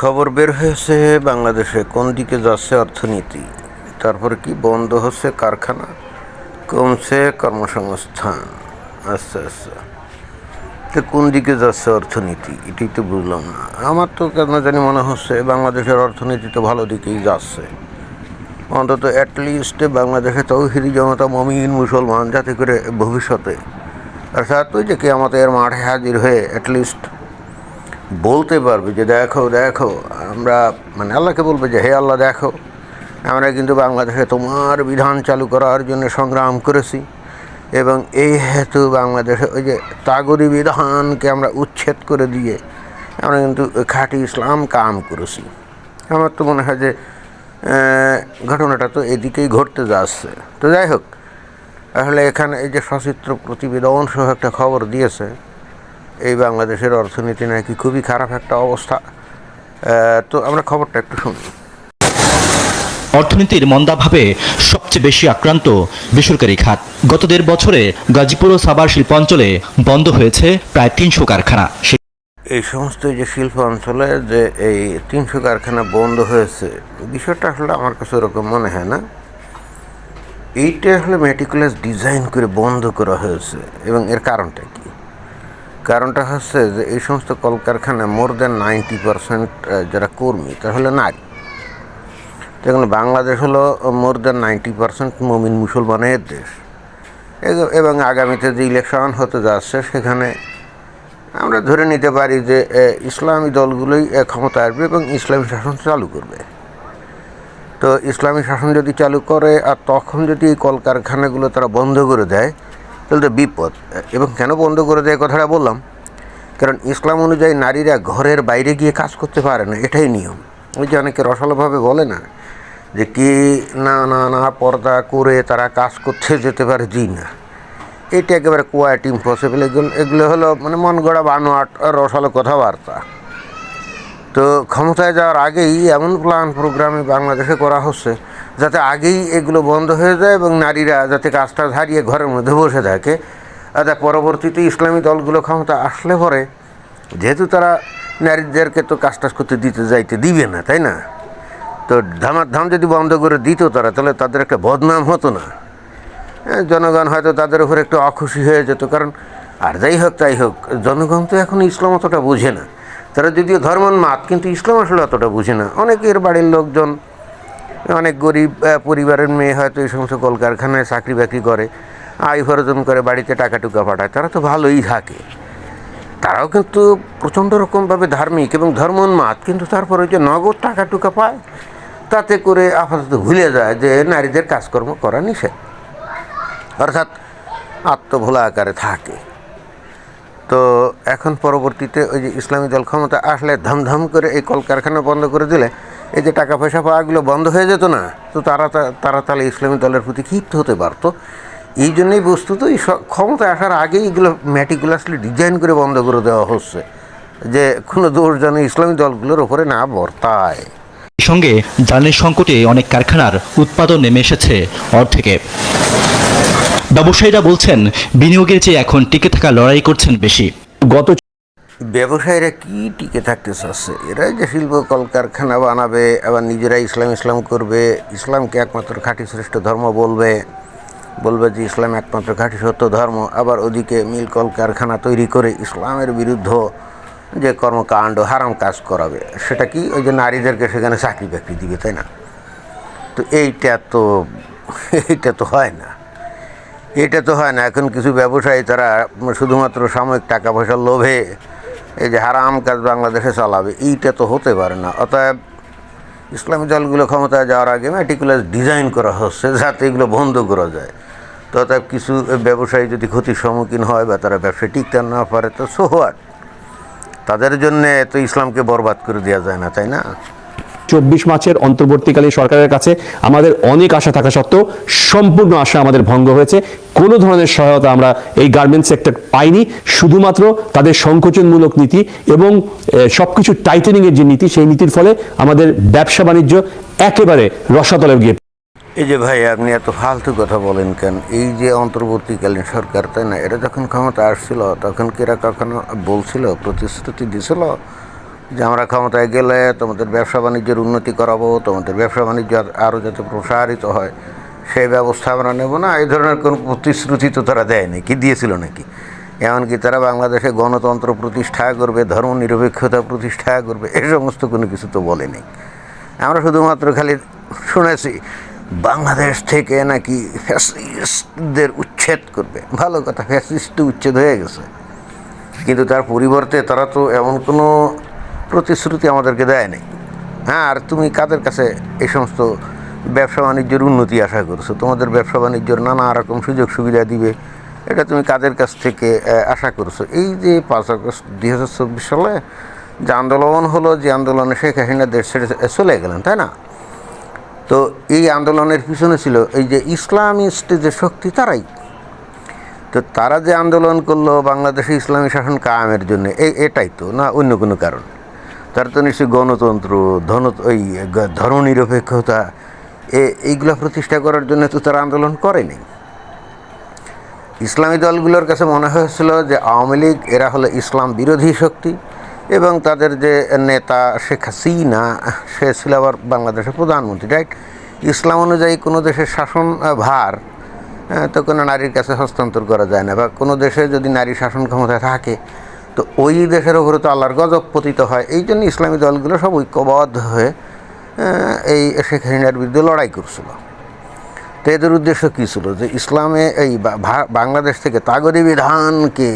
খবর বের হয়েছে বাংলাদেশে কোন দিকে যাচ্ছে অর্থনীতি, তারপরে কি বন্ধ হচ্ছে কারখানা, কমছে কর্মসংস্থান। আচ্ছা আচ্ছা, তো কোন দিকে যাচ্ছে অর্থনীতি এটাই তো বুঝলাম না। আমার তো কেন জানি মনে হচ্ছে বাংলাদেশের অর্থনীতি তো ভালো দিকেই যাচ্ছে, অন্তত অ্যাটলিস্ট বাংলাদেশে তৌহিদি জনতা মমিন মুসলমান যাতে করে ভবিষ্যতে অর্থাৎ ওই যে কিয়ামতের মাঠে হাজির হয়ে অ্যাটলিস্ট বলতে পারবে যে দেখো দেখো, আমরা মানে আল্লাহকে বলবে যে হে আল্লাহ দেখো, আমরা কিন্তু বাংলাদেশে তোমার বিধান চালু করার জন্য সংগ্রাম করেছি এবং এই হেতু বাংলাদেশে ওই যে তাগুরি বিধানকে আমরা উচ্ছেদ করে দিয়ে আমরা কিন্তু খাঁটি ইসলাম কায়েম করেছি। আমার তো মনে হয় যে ঘটনাটা তো এদিকেই ঘটতে যাচ্ছে। তো যাই হোক, আসলে এখানে এই যে সচিত্র প্রতিবেদন সহ একটা খবর দিয়েছে এই বাংলাদেশের অর্থনীতি নাকি খুবই খারাপ একটা অবস্থা। তো আমরা খবরটা একটু শুনি। অর্থনীতির মন্দাভাবে সবচেয়ে বেশি আক্রান্ত বেসরকারি খাত। গত ১.৫ বছরে গাজীপুর ও সাভার শিল্পাঞ্চলে বন্ধ হয়েছে প্রায় ৩০০ কারখানা। এই সমস্ত যে শিল্প অঞ্চলে যে এই ৩০০ কারখানা বন্ধ হয়েছে, বিষয়টা আসলে আমার কাছে ওরকম মনে হয় না। এইটা আসলে মেটিকুলাস ডিজাইন করে বন্ধ করা হয়েছে। এবং এর কারণটা কি? কারণটা হচ্ছে যে এই সমস্ত কলকারখানা মোর দ্যান 90% যারা কর্মী তারা হলো নারী। দেখুন, বাংলাদেশ হলো মোর দ্যান 90% মুমিন মুসলমানের দেশ এবং আগামীতে যে ইলেকশন হতে যাচ্ছে সেখানে আমরা ধরে নিতে পারি যে ইসলামী দলগুলোই ক্ষমতা আসবে এবং ইসলামী শাসন চালু করবে। তো ইসলামী শাসন যদি চালু করে আর তখন যদি এই কলকারখানাগুলো তারা বন্ধ করে দেয় তাহলে তো বিপদ। এবং কেন বন্ধ করে দেয় কথাটা বললাম, কারণ ইসলাম অনুযায়ী নারীরা ঘরের বাইরে গিয়ে কাজ করতে পারে না, এটাই নিয়ম। ওই যে অনেকে রসালোভাবে বলে না যে কি না না না পর্দা করে তারা কাজ করতে যেতে পারে, জি না, এটা একেবারে কোয়াইট ইম্পসিবল। এগুলো হলো মানে মন গড়া বানোয়াট রসালো কথাবার্তা। তো ক্ষমতায় যাওয়ার আগেই এমন প্ল্যান প্রোগ্রামে বাংলাদেশে করা হচ্ছে যাতে আগেই এগুলো বন্ধ হয়ে যায় এবং নারীরা যাতে কাজটা হারিয়ে ঘরের মধ্যে বসে থাকে। আর পরবর্তীতে ইসলামী দলগুলো ক্ষমতা আসলে পরে যেহেতু তারা নারীদেরকে তো কাজ টাজ করতে যাইতে দিবে না, তাই না? তো ধামাধাম যদি বন্ধ করে দিত তারা, তাহলে তাদের একটা বদনাম হতো না। জনগণ হয়তো তাদের উপর একটু অখুশি হয়ে যেত। কারণ আর যাই হোক তাই হোক, জনগণ তো এখন ইসলাম অতটা বুঝে না। তারা যদিও ধর্মোন্মাদ, কিন্তু ইসলাম আসলে অতটা বুঝে না। অনেকের বাড়ির লোকজন, অনেক গরিব পরিবারের মেয়ে হয়তো এই সমস্ত কলকারখানায় চাকরি বাকরি করে, আয় উপার্জন করে, বাড়িতে টাকা টুকা পাঠায়, তারা তো ভালোই থাকে। তারাও কিন্তু প্রচণ্ড রকমভাবে ধার্মিক এবং ধর্মোন্মাদ, কিন্তু তারপরে যে নগদ টাকা টুকা পায় তাতে করে আপাতত ভুলে যায় যে নারীদের কাজকর্ম করা নিষেধ, অর্থাৎ আত্মভোলা আকারে থাকে। তো এখন পরবর্তীতে ওই যে ইসলামী দল ক্ষমতা আসলে ধামধাম করে এই কলকারখানা বন্ধ করে দিলে এই যে টাকা পয়সা পাওয়াগুলো বন্ধ হয়ে যেত না, তো তারা তাহলে ইসলামী দলের প্রতি ক্ষিপ্ত হতে পারতো। এই জন্যই বস্তুত এই ক্ষমতা আসার আগেই এগুলো ম্যাটিকুলাসলি ডিজাইন করে বন্ধ করে দেওয়া হচ্ছে যে কোনো দোষ যেন ইসলামী দলগুলোর ওপরে না বর্তায়। সঙ্গে জ্বালানি সংকটে অনেক কারখানার উৎপাদন নেমে এসেছে অর্ধেকে। ব্যবসায়ীরা বলছেন বিনিয়োগের চেয়ে এখন টিকে থাকা লড়াই করছেন বেশি। ব্যবসায়ীরা কি টিকে থাকতে চাচ্ছে? এরাই যে শিল্প কলকারখানা বানাবে, আবার নিজেরাই ইসলাম করবে, ইসলামকে একমাত্র খাঁটি শ্রেষ্ঠ ধর্ম বলবে যে ইসলাম একমাত্র খাঁটি সত্য ধর্ম। আবার ওদিকে মিল কলকারখানা তৈরি করে ইসলামের বিরুদ্ধ যে কর্মকাণ্ড হারাম কাজ করাবে, সেটা কি ওই যে নারীদেরকে সেখানে চাকরি বাকরি দিবে, তাই না? তো এইটা তো হয় না। এখন কিছু ব্যবসায়ী তারা শুধুমাত্র সাময়িক টাকা পয়সার লোভে এই যে হারাম কাজ বাংলাদেশে চালাবে, এইটা তো হতে পারে না। অতএব ইসলামী দলগুলো ক্ষমতায় যাওয়ার আগে ম্যাটিকুলাস ডিজাইন করা হচ্ছে যাতে এগুলো বন্ধ করা যায়। তো অতএব কিছু ব্যবসায়ী যদি ক্ষতির সম্মুখীন হয় বা তারা ব্যবসায় টিকতে না পারে, তো সো হোয়াট, তাদের জন্যে তো ইসলামকে বরবাদ করে দেওয়া যায় না, তাই না? ২৪ মাসের অন্তর্বর্তীকালীন সরকারের কাছে আমাদের অনেক আশা থাকা সত্ত্বেও সম্পূর্ণ আশা আমাদের ভঙ্গ হয়েছে। কোনো ধরনের সহায়তা আমরা এই গার্মেন্টস সেক্টর পাইনি। শুধুমাত্র তাদের সংকোচনমূলক নীতি এবং সবকিছু টাইটেনিংয়ের যে নীতি, সেই নীতির ফলে আমাদের ব্যবসা বাণিজ্য একেবারে রসাতলে গিয়ে। এই যে ভাই, আপনি এত ফালতু কথা বলেন কেন? এই যে অন্তর্বর্তীকালীন সরকার, তাই না, এটা যখন ক্ষমতা আসছিল তখন কি এরা কখনো বলছিল, প্রতিশ্রুতি দিছিল যে আমরা ক্ষমতায় গেলে তোমাদের ব্যবসা বাণিজ্যের উন্নতি করাবো, তোমাদের ব্যবসা বাণিজ্য আরও যাতে প্রসারিত হয় সেই ব্যবস্থা আমরা নেব না, এই ধরনের কোনো প্রতিশ্রুতি তো তারা দেয়নি। কি দিয়েছিল নাকি? এমনকি তারা বাংলাদেশে গণতন্ত্র প্রতিষ্ঠা করবে, ধর্মনিরপেক্ষতা প্রতিষ্ঠা করবে, এই সমস্ত কোনো কিছু তো বলেনি। আমরা শুধুমাত্র খালি শুনেছি বাংলাদেশ থেকে নাকি ফ্যাসিস্টদের উচ্ছেদ করবে। ভালো কথা, ফ্যাসিস্ট উচ্ছেদ হয়ে গেছে, কিন্তু তার পরিবর্তে তারা তো এমন কোনো প্রতিশ্রুতি আমাদেরকে দেয়নি। হ্যাঁ, আর তুমি কাদের কাছে এই সমস্ত ব্যবসা বাণিজ্যের উন্নতি আশা করছো? তোমাদের ব্যবসা বাণিজ্যের নানা রকম সুযোগ সুবিধা দিবে, এটা তুমি কাদের কাছ থেকে আশা করছো? এই যে 5 আগস্ট 2024 সালে যে আন্দোলন হলো, যে আন্দোলনে শেখ হাসিনা দেশ ছেড়ে চলে গেলেন, তাই না? তো এই আন্দোলনের পিছনে ছিল এই যে ইসলামিস্ট যে শক্তি, তারাই তো। তারা যে আন্দোলন করলো বাংলাদেশে ইসলামী শাসন কায়েমের জন্য, এটাই তো না অন্য কোনো কারণ? তারা তো নিশ্চয়ই গণতন্ত্র, ধর্মনিরপেক্ষতা এইগুলো প্রতিষ্ঠা করার জন্য তো তারা আন্দোলন করেনি। ইসলামী দলগুলোর কাছে মনে হয়েছিল যে আওয়ামী লীগ এরা হলো ইসলাম বিরোধী শক্তি, এবং তাদের যে নেতা শেখ হাসিনা, সে ছিল আবার বাংলাদেশের প্রধানমন্ত্রী, রাইট? ইসলাম অনুযায়ী কোনো দেশের শাসন ভার তো কোনো নারীর কাছে হস্তান্তর করা যায় না, বা কোনো দেশে যদি নারী শাসন ক্ষমতায় থাকে তো ওই দেশের ওপরে তো আল্লাহর গজব পতিত হয়। এই জন্য ইসলামী দলগুলো সব ঐক্যবদ্ধ হয়ে এই শেখ হাসিনার বিরুদ্ধে লড়াই করছিল। তো এদের উদ্দেশ্য কী ছিল? যে ইসলামে এই বাংলাদেশ থেকে তাগদি বিধানকে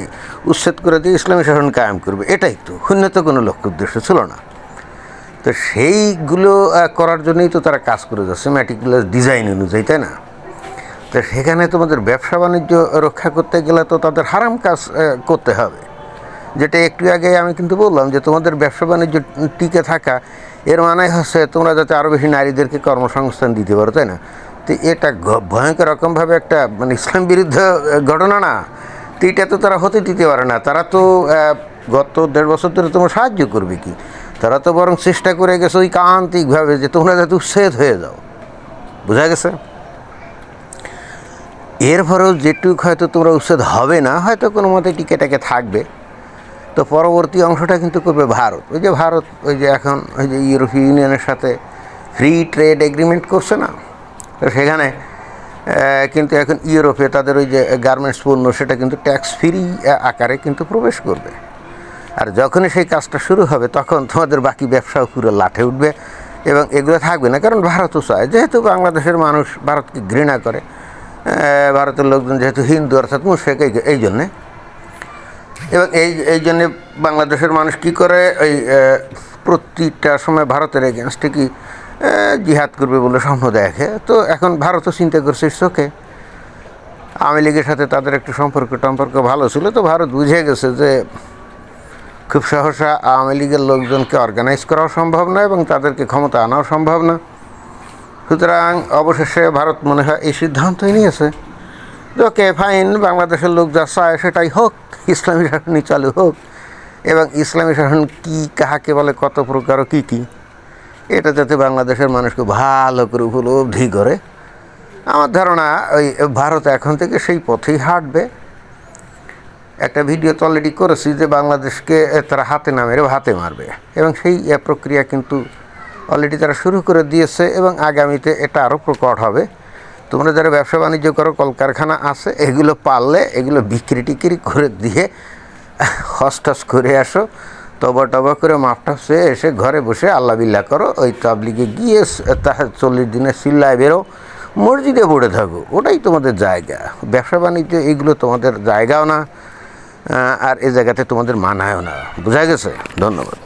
উচ্ছেদ করে দিয়ে ইসলামী শাসন কায়েম করবে, এটাই তো, উন্নত কোনো লক্ষ্য উদ্দেশ্য ছিল না। তো সেইগুলো করার জন্যই তো তারা কাজ করে যাচ্ছে ম্যাটিকুলাস ডিজাইন অনুযায়ী, তাই না? তো সেখানে তোমাদের ব্যবসা বাণিজ্য রক্ষা করতে গেলে তো তাদের হারাম কাজ করতে হবে, যেটা একটু আগে আমি কিন্তু বললাম যে তোমাদের ব্যবসা বাণিজ্য টিকে থাকা এর মানে হচ্ছে তোমরা যাতে আরও বেশি নারীদেরকে কর্মসংস্থান দিতে পারো, তাই না? তো এটা ভয়ঙ্কর রকমভাবে একটা মানে ইসলাম বিরুদ্ধ ঘটনা না? তো এটা তো তারা হতে দিতে পারে না। তারা তো গত 1.5 বছর ধরে তোমার সাহায্য করবে কি? তারা তো বরং চেষ্টা করে গেছে ওই কান্তিকভাবে যে তোমরা যাতে উচ্ছেদ হয়ে যাও। বোঝা গেছে? এরপরেও যেটুক হয়তো তোমরা উচ্ছেদ হবে না, হয়তো কোনো মতে টিকে থাকবে। তো পরবর্তী অংশটা কিন্তু করবে ভারত। ওই যে ভারত ওই যে এখন ওই যে ইউরোপীয় ইউনিয়নের সাথে ফ্রি ট্রেড এগ্রিমেন্ট করছে না, তো সেখানে কিন্তু এখন ইউরোপে তাদের ওই যে গার্মেন্টস পণ্য সেটা কিন্তু ট্যাক্স ফ্রি আকারে কিন্তু প্রবেশ করবে। আর যখনই সেই কাজটা শুরু হবে তখন তোমাদের বাকি ব্যবসাও পুরো লাঠে উঠবে, এবং এগুলো থাকবে না। কারণ ভারতও চায়, যেহেতু বাংলাদেশের মানুষ ভারতকে ঘৃণা করে, ভারতের লোকজন যেহেতু হিন্দু অর্থাৎ মুশরিক, এই জন্যে, এবং এই জন্যে বাংলাদেশের মানুষ কী করে, ওই প্রতিটা সময় ভারতের এগেনস্টে কি জিহাদ করবে বলে স্বপ্ন দেখে। তো এখন ভারতও চিন্তা করছে চোখে আওয়ামী লীগের সাথে তাদের একটু সম্পর্ক ভালো ছিল, তো ভারত বুঝে গেছে যে খুব সহসা আওয়ামী লীগের লোকজনকে অর্গানাইজ করাও সম্ভব না এবং তাদেরকে ক্ষমতা আনাও সম্ভব না। সুতরাং অবশেষে ভারত মনে হয় এই সিদ্ধান্তই নিয়েছে, ওকে ফাইন, বাংলাদেশের লোক যা চায় সেটাই হোক, ইসলামী শাসনই চালু হোক। এবং ইসলামী শাসন কী, কাহাকে বলে, কত প্রকার, কী কী, এটা যাতে বাংলাদেশের মানুষকে ভালো করে উপলব্ধি করে। আমার ধারণা ওই ভারত এখন থেকে সেই পথেই হাঁটবে। একটা ভিডিও তো অলরেডি করেছি যে বাংলাদেশকে তারা হাতে না মেরে ভাতে মারবে, এবং সেই প্রক্রিয়া কিন্তু অলরেডি তারা শুরু করে দিয়েছে, এবং আগামীতে এটা আরও প্রকট হবে। তোমরা যারা ব্যবসা বাণিজ্য করো, কলকারখানা আছে, এগুলো পারলে এগুলো বিক্রি টিক্রি করে দিয়ে হস্টাস করে আসো, তবা করে মাপটা চেয়ে এসে ঘরে বসে আল্লাহ বিল্লাহ করো, ওই তাবলিগে গিয়ে 40 দিনের চিল্লায় বেরো, মসজিদে পড়ে থাকো, ওটাই তোমাদের জায়গা। ব্যবসা বাণিজ্য এগুলো তোমাদের জায়গাও না, আর এ জায়গাতে তোমাদের মানায়ও না। বোঝা গেছে? ধন্যবাদ।